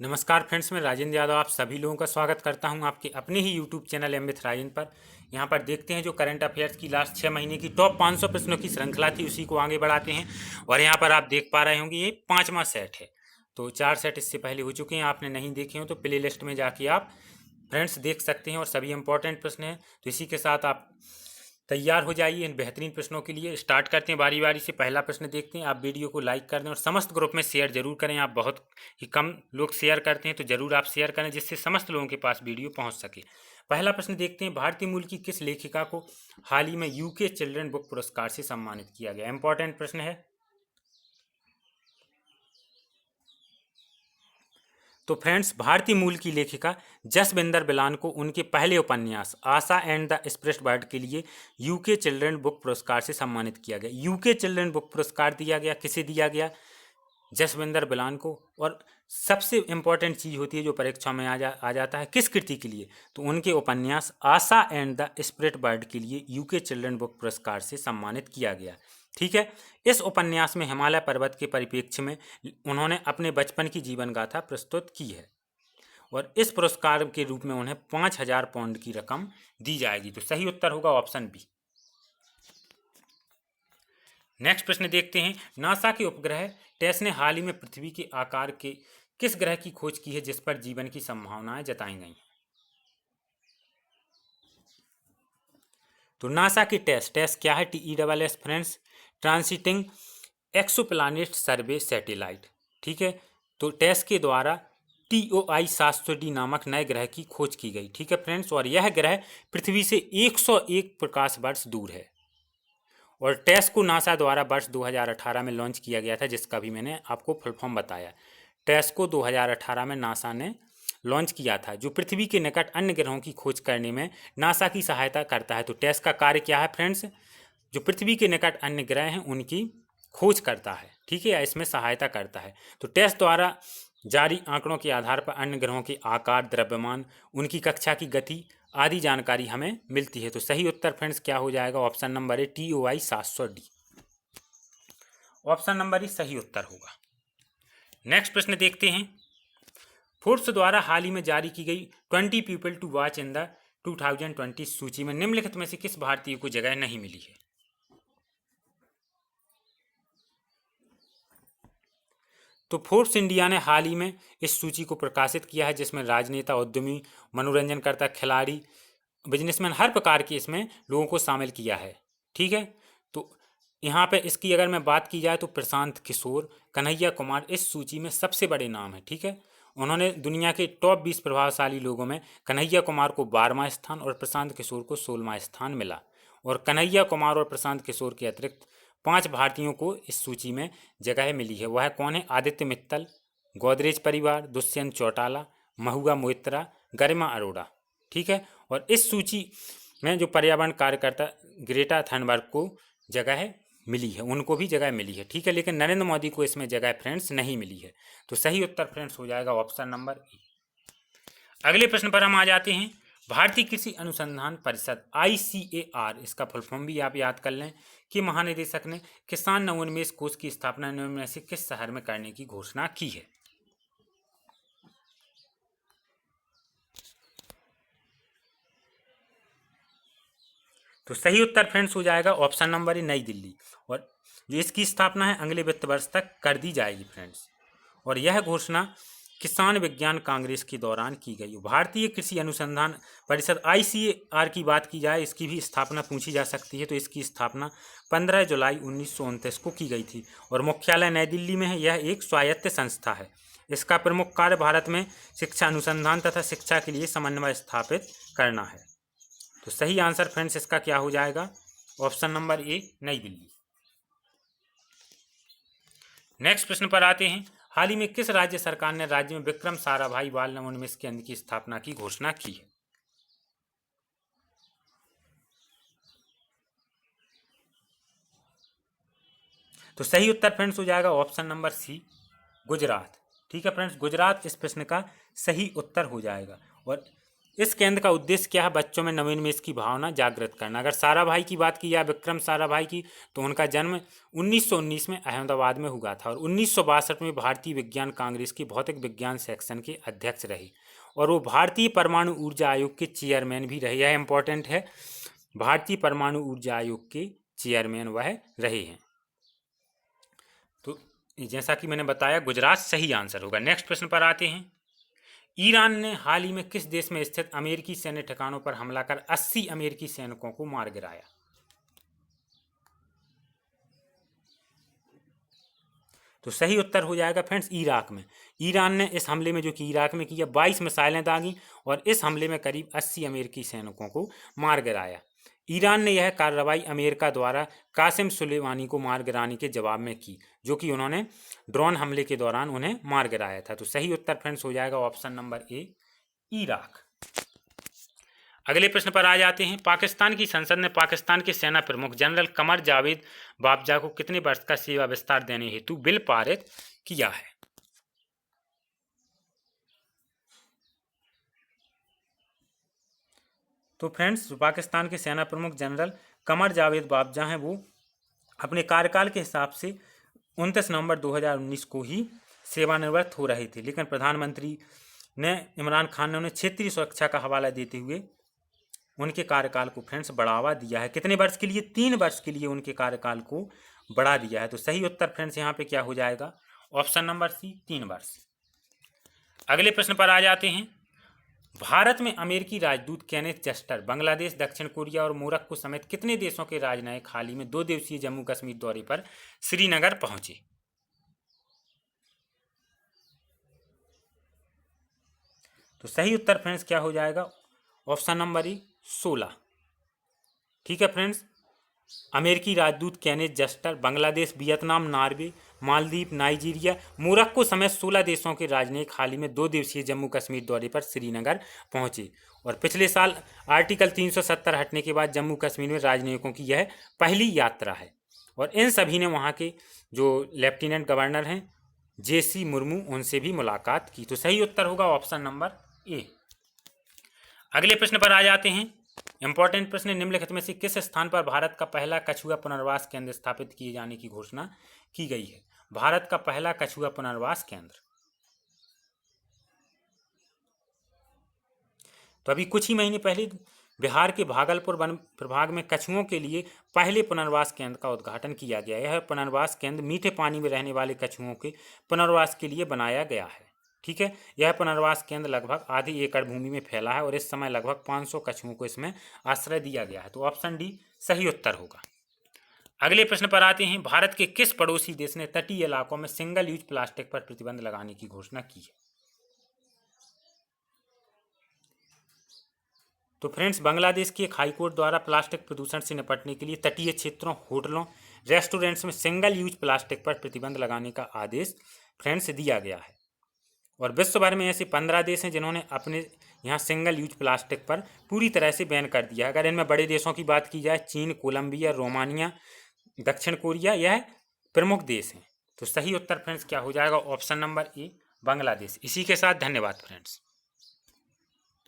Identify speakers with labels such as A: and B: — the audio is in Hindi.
A: नमस्कार फ्रेंड्स, मैं राजेंद्र यादव आप सभी लोगों का स्वागत करता हूं आपके अपने ही YouTube channel M with Rajendra पर। यहां पर देखते हैं जो करंट अफेयर्स की लास्ट 6 महीने की टॉप 500 प्रश्नों की श्रृंखला थी, उसी को आगे बढ़ाते हैं। और यहां पर आप देख पा रहे होंगे ये 5वां सेट है। तो 4 सेट इससे पहले हो चुके हैं, आपने नहीं देखे हो तो प्ले लिस्ट में जाके आप फ्रेंड्स देख सकते हैं और सभी इंपॉर्टेंट प्रश्न हैं। तो इसी के साथ आप तैयार हो जाइए इन बेहतरीन प्रश्नों के लिए। स्टार्ट करते हैं बारी बारी से। पहला प्रश्न देखते हैं। आप वीडियो को लाइक कर दें और समस्त ग्रुप में शेयर जरूर करें। आप बहुत ही कम लोग शेयर करते हैं, तो जरूर आप शेयर करें जिससे समस्त लोगों के पास वीडियो पहुंच सके। पहला प्रश्न देखते हैं। भारतीय मूल की किस लेखिका को हाल ही में यूके चिल्ड्रन बुक पुरस्कार से सम्मानित किया गया? इंपॉर्टेंट प्रश्न है। तो फ्रेंड्स, भारतीय मूल की लेखिका जसविंदर बिलान को उनके पहले उपन्यास आशा एंड द स्प्रेस्ट बर्ड के लिए यूके चिल्ड्रन बुक पुरस्कार से सम्मानित किया गया। यूके चिल्ड्रन बुक पुरस्कार दिया गया, किसे दिया गया? जसविंदर बिलान को। और सबसे इंपॉर्टेंट चीज़ होती है जो परीक्षा में आ जाता है, किस कृति के लिए? तो उनके उपन्यास आशा एंड द स्प्रेट बर्ड के लिए यूके चिल्ड्रन बुक पुरस्कार से सम्मानित किया गया। ठीक है। इस उपन्यास में हिमालय पर्वत के परिप्रेक्ष्य में उन्होंने अपने बचपन की जीवन गाथा प्रस्तुत की है और इस पुरस्कार के रूप में उन्हें 5,000 पाउंड की रकम दी जाएगी। तो सही उत्तर होगा ऑप्शन बी। नेक्स्ट प्रश्न देखते हैं। नासा के उपग्रह टेस ने हाल ही में पृथ्वी के आकार के किस ग्रह की खोज की है जिस पर जीवन की संभावनाएं जताई गई हैं? तो नासा की टेस क्या है? TESS फ्रेंड्स, ट्रांसिटिंग एक्सोप्लैनेट सर्वे सैटेलाइट। ठीक है। तो टेस के द्वारा TOI 700D नामक नए ग्रह की खोज की गई। ठीक है फ्रेंड्स, और यह ग्रह पृथ्वी से 101 प्रकाश वर्ष दूर है। और टेस को नासा द्वारा वर्ष 2018 में लॉन्च किया गया था, जिसका भी मैंने आपको फुल फॉर्म बताया। टेस को 2018 में नासा ने लॉन्च किया था, जो पृथ्वी के निकट अन्य ग्रहों की खोज करने में नासा की सहायता करता है। तो टेस का कार्य क्या है फ्रेंड्स? जो पृथ्वी के निकट अन्य ग्रह हैं उनकी खोज करता है। ठीक है, या इसमें सहायता करता है। तो टेस द्वारा जारी आंकड़ों के आधार पर अन्य ग्रहों के आकार, द्रव्यमान, उनकी कक्षा की गति आदि जानकारी हमें मिलती है। तो सही उत्तर फ्रेंड्स क्या हो जाएगा? Option number A, TOI 700D। Option number A सही उत्तर होगा। नेक्स्ट प्रश्न देखते हैं। फोर्ब्स द्वारा हाल ही में जारी की गई 20 people to watch in the 2020 सूची में निम्नलिखित में से किस भारतीय को जगह नहीं मिली है? तो फोर्ब्स इंडिया ने हाल ही में इस सूची को प्रकाशित किया है, जिसमें राजनेता, उद्यमी, मनोरंजनकर्ता, खिलाड़ी, बिजनेसमैन, हर प्रकार के इसमें लोगों को शामिल किया है। ठीक है। तो यहाँ पे इसकी अगर मैं बात की जाए तो प्रशांत किशोर, कन्हैया कुमार इस सूची में सबसे बड़े नाम है। ठीक है। उन्होंने दुनिया के टॉप 20 प्रभावशाली लोगों में कन्हैया कुमार को 12वां स्थान और प्रशांत किशोर को 16वां स्थान मिला। और कन्हैया कुमार और प्रशांत किशोर के अतिरिक्त 5 भारतीयों को इस सूची में जगह मिली है। वह कौन है? आदित्य मित्तल, गोदरेज परिवार, दुष्यंत चौटाला, महुआ मोइत्रा, गरिमा अरोड़ा। ठीक है। और इस सूची में जो पर्यावरण कार्यकर्ता ग्रेटा थनबर्ग को जगह मिली है, उनको भी जगह मिली है। ठीक है। लेकिन नरेंद्र मोदी को इसमें जगह फ्रेंड्स नहीं मिली है। तो सही उत्तर फ्रेंड्स हो जाएगा ऑप्शन नंबर ए। अगले प्रश्न पर हम आ जाते हैं। भारतीय कृषि अनुसंधान परिषद ICAR, इसका फुल फॉर्म भी आप याद कर लें, कि महानिदेशक ने किसान नवोन्मेष कोष की स्थापना निम्न में से किस शहर में करने की घोषणा की है? तो सही उत्तर फ्रेंड्स हो जाएगा ऑप्शन नंबर ए, नई दिल्ली। और जो इसकी स्थापना है अगले वित्त वर्ष तक कर दी जाएगी फ्रेंड्स। और यह घोषणा किसान विज्ञान कांग्रेस के दौरान की गई। भारतीय कृषि अनुसंधान परिषद ICAR की बात की जाए, इसकी भी स्थापना पूछी जा सकती है। तो इसकी स्थापना 15 जुलाई 1929 को की गई थी और मुख्यालय नई दिल्ली में है। यह एक स्वायत्त संस्था है। इसका प्रमुख कार्य भारत में शिक्षा अनुसंधान तथा शिक्षा के लिए समन्वय स्थापित करना है। तो सही आंसर फ्रेंड्स इसका क्या हो जाएगा? ऑप्शन नंबर ए, नई दिल्ली। नेक्स्ट प्रश्न पर आते हैं। हाल ही में किस राज्य सरकार ने राज्य में विक्रम साराभाई बाल नवोन्मेष केंद्र की स्थापना की घोषणा की है? तो सही उत्तर फ्रेंड्स हो जाएगा ऑप्शन नंबर सी, गुजरात। ठीक है फ्रेंड्स, गुजरात इस प्रश्न का सही उत्तर हो जाएगा। और इस केंद्र का उद्देश्य क्या है? बच्चों में नवोन्मेष की भावना जागृत करना। अगर साराभाई की बात की जाए, विक्रम साराभाई की, तो उनका जन्म 1919 में अहमदाबाद में हुआ था और 1962 में भारतीय विज्ञान कांग्रेस की भौतिक विज्ञान सेक्शन के अध्यक्ष रहे और वो भारतीय परमाणु ऊर्जा आयोग के चेयरमैन भी रहे। यह इंपॉर्टेंट है, भारतीय परमाणु ऊर्जा आयोग के चेयरमैन वह रहे हैं। तो जैसा कि मैंने बताया, गुजरात सही आंसर होगा। नेक्स्ट प्रश्न पर आते हैं। ईरान ने हाल ही में किस देश में स्थित अमेरिकी सैन्य ठिकानों पर हमला कर 80 अमेरिकी सैनिकों को मार गिराया? तो सही उत्तर हो जाएगा फ्रेंड्स इराक में। ईरान ने इस हमले में, जो कि इराक में किया, 22 मिसाइलें दागी और इस हमले में करीब 80 अमेरिकी सैनिकों को मार गिराया। ईरान ने यह कार्रवाई अमेरिका द्वारा कासिम सुलेमानी को मार गिराने के जवाब में की, जो कि उन्होंने ड्रोन हमले के दौरान उन्हें मार गिराया था। तो सही उत्तर फ्रेंड्स हो जाएगा ऑप्शन नंबर ए, इराक। अगले प्रश्न पर आ जाते हैं। पाकिस्तान की संसद ने पाकिस्तान के सेना प्रमुख जनरल कमर जावेद बाजवा को कितने वर्ष का सेवा विस्तार देने हेतु बिल पारित किया है? तो फ्रेंड्स, पाकिस्तान के सेना प्रमुख जनरल कमर जावेद बाजवा हैं, वो अपने कार्यकाल के हिसाब से 29 नवंबर 2019 को ही सेवानिवृत्त हो रहे थे, लेकिन प्रधानमंत्री ने, इमरान खान ने, उन्हें क्षेत्रीय सुरक्षा का हवाला देते हुए उनके कार्यकाल को फ्रेंड्स बढ़ावा दिया है। कितने वर्ष के लिए? 3 वर्ष के लिए उनके कार्यकाल को बढ़ा दिया है। तो सही उत्तर फ्रेंड्स यहाँ पे क्या हो जाएगा? ऑप्शन नंबर सी, 3 वर्ष। अगले प्रश्न पर आ जाते हैं। भारत में अमेरिकी राजदूत केनेथ जस्टर बांग्लादेश, दक्षिण कोरिया और मोरक्को समेत कितने देशों के राजनयिक हाल ही में 2 दिवसीय जम्मू कश्मीर दौरे पर श्रीनगर पहुंचे? तो सही उत्तर फ्रेंड्स क्या हो जाएगा? Option number A, 16। ठीक है फ्रेंड्स, अमेरिकी राजदूत Kenneth Juster Bangladesh, Vietnam, Norway, Maldives, Nigeria, Morocco समेत 16 देशों के राजनयिक हाल ही में 2 दिवसीय जम्मू कश्मीर दौरे पर श्रीनगर पहुंचे और पिछले साल आर्टिकल 370 हटने के बाद जम्मू कश्मीर में राजनयिकों की यह पहली यात्रा है और इन सभी ने वहाँ के जो लेफ्टिनेंट गवर्नर हैं JC मुर्मू, उनसे भी मुलाकात की। तो सही उत्तर होगा ऑप्शन नंबर ए। अगले प्रश्न पर आ जाते हैं। इंपॉर्टेंट प्रश्न, निम्नलिखित में से किस स्थान पर भारत का पहला कछुआ पुनर्वास केंद्र स्थापित किए जाने की घोषणा की गई है? भारत का पहला कछुआ पुनर्वास केंद्र। तो अभी कुछ ही महीने पहले बिहार के भागलपुर वन प्रभाग में कछुओं के लिए पहले पुनर्वास केंद्र का उद्घाटन किया गया। यह पुनर्वास केंद्र मीठे पानी में रहने वाले कछुओं के पुनर्वास के लिए बनाया गया है। ठीक है, यह पुनर्वास केंद्र लगभग आधी एकड़ भूमि में फैला है और इस समय लगभग 500 कछुओं को इसमें आश्रय दिया गया है। तो ऑप्शन डी सही उत्तर होगा। अगले प्रश्न पर आते हैं। भारत के किस पड़ोसी देश ने तटीय इलाकों में सिंगल यूज प्लास्टिक पर प्रतिबंध लगाने की घोषणा की है? तो फ्रेंड्स, बांग्लादेश की एक हाईकोर्ट द्वारा प्लास्टिक प्रदूषण से निपटने के लिए तटीय क्षेत्रों, होटलों, रेस्टोरेंट्स में सिंगल यूज प्लास्टिक पर प्रतिबंध लगाने का आदेश फ्रेंड्स दिया गया है और विश्व भर में ऐसे 15 देश हैं जिन्होंने अपने यहाँ सिंगल यूज प्लास्टिक पर पूरी तरह से बैन कर दिया है। अगर इनमें बड़े देशों की बात की जाए, चीन, कोलंबिया, रोमानिया, दक्षिण कोरिया, यह प्रमुख देश हैं। तो सही उत्तर फ्रेंड्स क्या हो जाएगा? Option number A, Bangladesh. इसी के साथ धन्यवाद फ्रेंड्स।